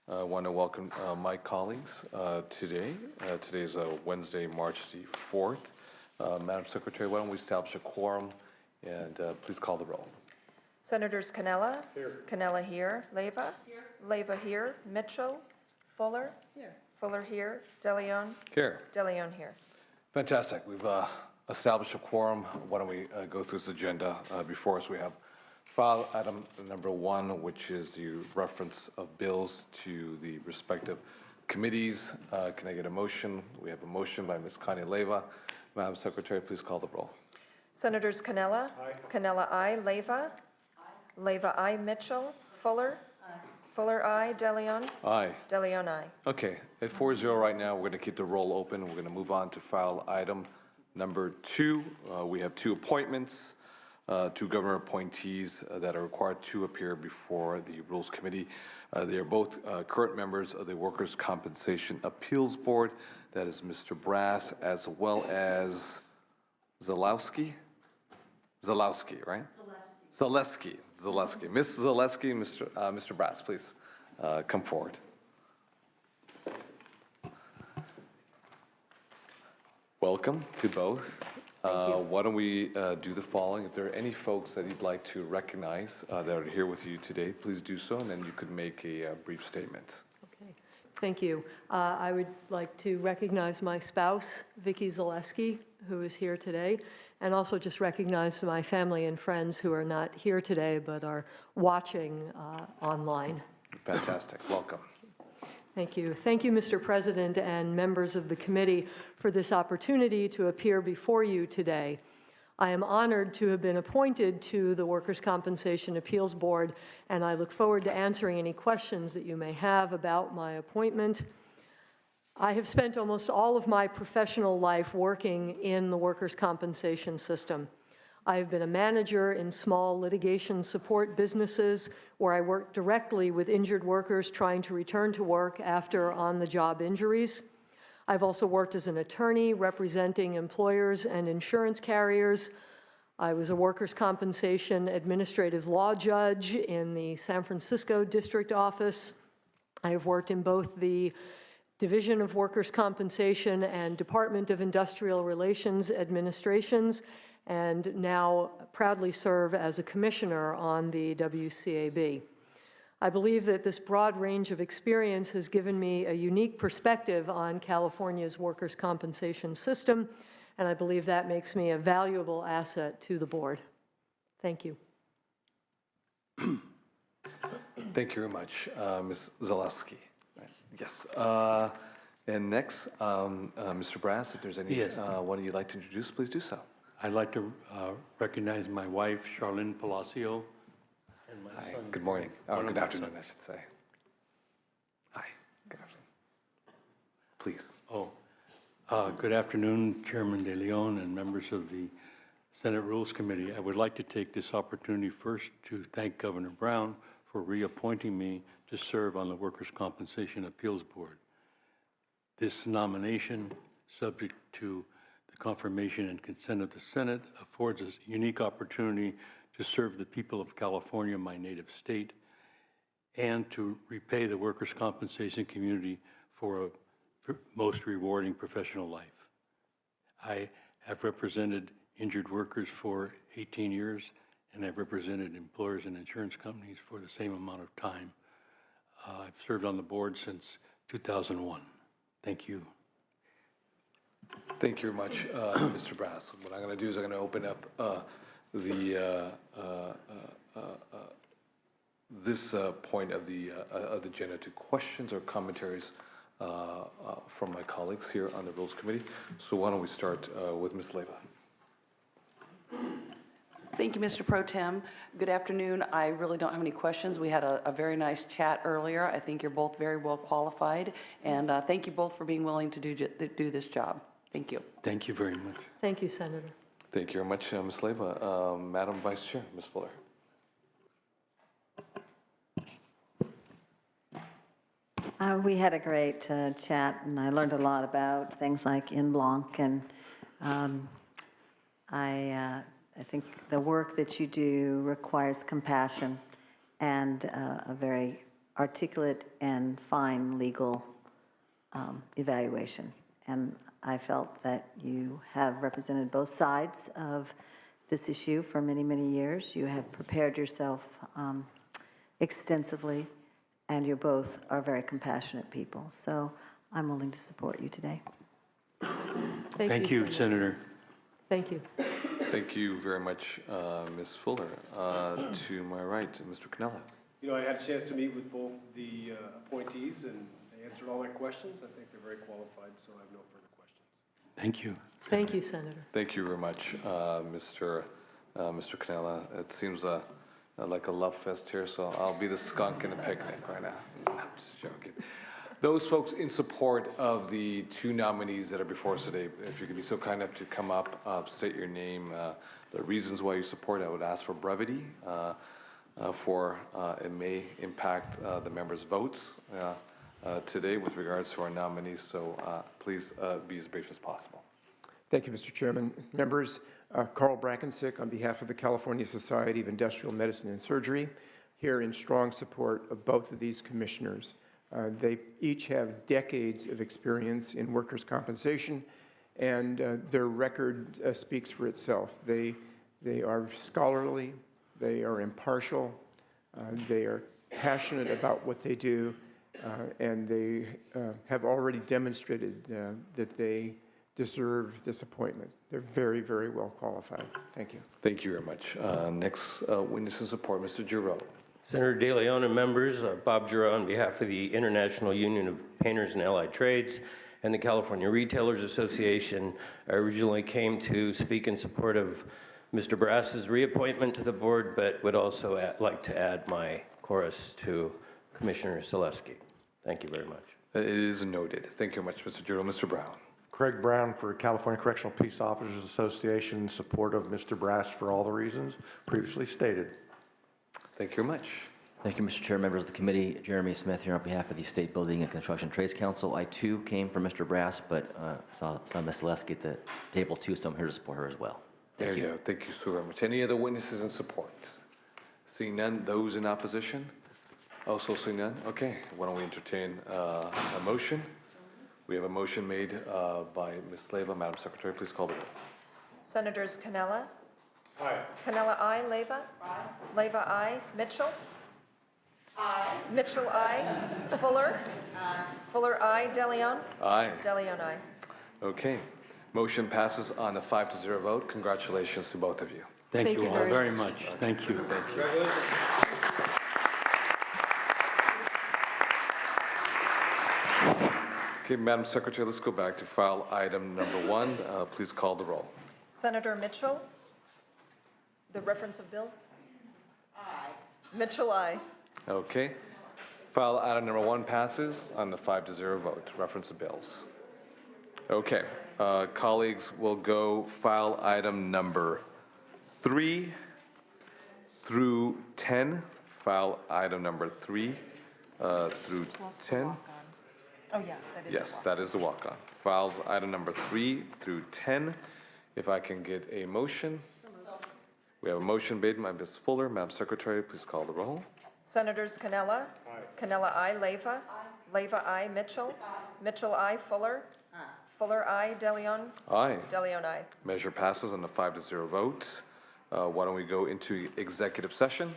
I want to welcome my colleagues today. Today is Wednesday, March the 4th. Madam Secretary, why don't we establish a quorum and please call the roll. Senators Canella? Here. Canella here. Leyva? Here. Leyva here. Mitchell? Fuller? Here. Fuller here. DeLeon? Here. DeLeon here. Fantastic. We've established a quorum. Why don't we go through this agenda before us? We have file item number 1, which is the reference of bills to the respective committees. Can I get a motion? We have a motion by Ms. Connie Leyva. Madam Secretary, please call the roll. Senators Canella? Aye. Canella, aye. Leyva? Aye. Leyva, aye. Mitchell? Fuller? Aye. Fuller, aye. DeLeon? Aye. DeLeon, aye. Okay, at 4-0 right now, we're going to keep the roll open. We're going to move on to file item number 2. We have 2 appointments. 2 government appointees that are required to appear before the Rules Committee. They are both current members of the Workers' Compensation Appeals Board. That is Mr. Brass as well as Zalewski, right? Zaleski. Ms. Zaleski, Mr. Brass, please come forward. Welcome to both. Why don't we do the following? If there are any folks that you'd like to recognize that are here with you today, please do so, and then you could make a brief statement. Okay, thank you. I would like to recognize my spouse, Vicki Zaleski, who is here today, and also just recognize my family and friends who are not here today but are watching online. Fantastic. Welcome. Thank you. Thank you, Mr. President and members of the committee, for this opportunity to appear before you today. I am honored to have been appointed to the Workers' Compensation Appeals Board, and I look forward to answering any questions that you may have about my appointment. I have spent almost all of my professional life working in the workers' compensation system. I have been a manager in small litigation support businesses where I worked directly with injured workers trying to return to work after on-the-job injuries. I've also worked as an attorney representing employers and insurance carriers. I was a workers' compensation administrative law judge in the San Francisco district office. I have worked in both the Division of Workers' Compensation and Department of Industrial Relations administrations, and now proudly serve as a commissioner on the WCAB. I believe that this broad range of experience has given me a unique perspective on California's workers' compensation system, and I believe that makes me a valuable asset to the board. Thank you. Thank you very much, Ms. Zaleski. Yes. And next, Mr. Brass, if there's any one you'd like to introduce, please do so. I'd like to recognize my wife, Charlene Palacio, and my Hi, son. good morning. Good afternoon, I should say. Hi, good afternoon. Please. Good afternoon, Chairman DeLeon and members of the Senate Rules Committee. I would like to take this opportunity first to thank Governor Brown for reappointing me to serve on the Workers' Compensation Appeals Board. This nomination, subject to the confirmation and consent of the Senate, affords us a unique opportunity to serve the people of California, my native state, and to repay the workers' compensation community for a most rewarding professional life. I have represented injured workers for 18 years, and I've represented employers and insurance companies for the same amount of time. I've served on the board since 2001. Thank you. Thank you very much, Mr. Brass. What I'm going to do is I'm going to open up this point of the agenda to questions or commentaries from my colleagues here on the Rules Committee. So why don't we start with Ms. Leyva. Thank you, Mr. Pro Tem. Good afternoon. I really don't have any questions. We had a very nice chat earlier. I think you're both very well qualified, and thank you both for being willing to do this job. Thank you. Thank you very much. Thank you, Senator. Thank you very much, Ms. Leyva. Madam Vice Chair, Ms. Fuller. We had a great chat, and I learned a lot about things like en blanc, and I think the work that you do requires compassion and a very articulate and fine legal evaluation. And I felt that you have represented both sides of this issue for many, many years. You have prepared yourself extensively, and you both are very compassionate people. So I'm willing to support you today. Thank you, Senator. Thank you. Thank you very much, Ms. Fuller. To my right, Mr. Cannella. You know, I had a chance to meet with both the appointees, and they answered all my questions. I think they're very qualified, so I have no further questions. Thank you. Thank you, Senator. Thank you very much, Mr. Cannella. It seems like a love fest here, so I'll be the skunk in the picnic right now. No, I'm just joking. Those folks in support of the two nominees that are before us today, if you could be so kind enough to come up, state your name, the reasons why you support, I would ask for brevity, it may impact the members' votes today with regards to our nominees, so please be as brief as possible. Thank you, Mr. Chairman. Members, Carl Brackensick on behalf of the California Society of Industrial Medicine and Surgery, here in strong support of both of these commissioners. They each have decades of experience in workers' compensation, and their record speaks for itself. They are scholarly, they are impartial, they are passionate about what they do, and they have already demonstrated that they deserve this appointment. They're very, very well qualified. Thank you. Thank you very much. Next witness in support, Mr. Giroux. Senator De Leon and members, Bob Giroux on behalf of the International Union of Painters and Allied Trades and the California Retailers Association. I originally came to speak in support of Mr. Brass's reappointment to the board, but would also like to add my chorus to Commissioner Selesky. Thank you very much. It is noted. Thank you very much, Mr. Giroux. Mr. Brown. Craig Brown for California Correctional Peace Officers Association, in support of Mr. Brass for all the reasons previously stated. Thank you very much. Thank you, Mr. Chair, members of the committee. Jeremy Smith here on behalf of the State Building and Construction Trades Council. I too came from Mr. Brass, but saw Ms. Selesky at the table too, so I'm here to support her as well. There you go. Thank you so very much. Any other witnesses in support? Seeing none, those in opposition? Also seeing none? Okay, why don't we entertain a motion? We have a motion made by Ms. Leyva. Madam Secretary, please call the roll. Senators Cannella? Aye. Cannella, aye. Leyva? Aye. Leyva, aye. Mitchell? Aye. Mitchell, aye. Fuller? Aye. Fuller, aye. De Leon? Aye. De Leon, aye. Okay. Motion passes on a 5-0 vote. Congratulations to both of you. Thank Thank you you all very very much. Thank you. Thank you. Okay, Madam Secretary, let's go back to file item number 1. Please call the roll. Senator Mitchell? The reference of bills? Aye. Mitchell, aye. Okay. File item number 1 passes on the 5-0 vote. Reference of bills. Okay. Colleagues, will go file item number 3 through 10. File item number 3 through 10. Oh, yeah, that is. Yes, that is the walk-on. Files item number 3 through 10. If I can get a motion. We have a motion made by Ms. Fuller. Madam Secretary, please call the roll. Senators Cannella? Aye. Cannella, aye. Leyva? Aye. Leyva, aye. Mitchell? Aye. Mitchell, aye. Fuller? Aye. Fuller, aye. De Leon? Aye. De Leon, aye. Measure passes on the 5-0 vote. Why don't we go into executive session?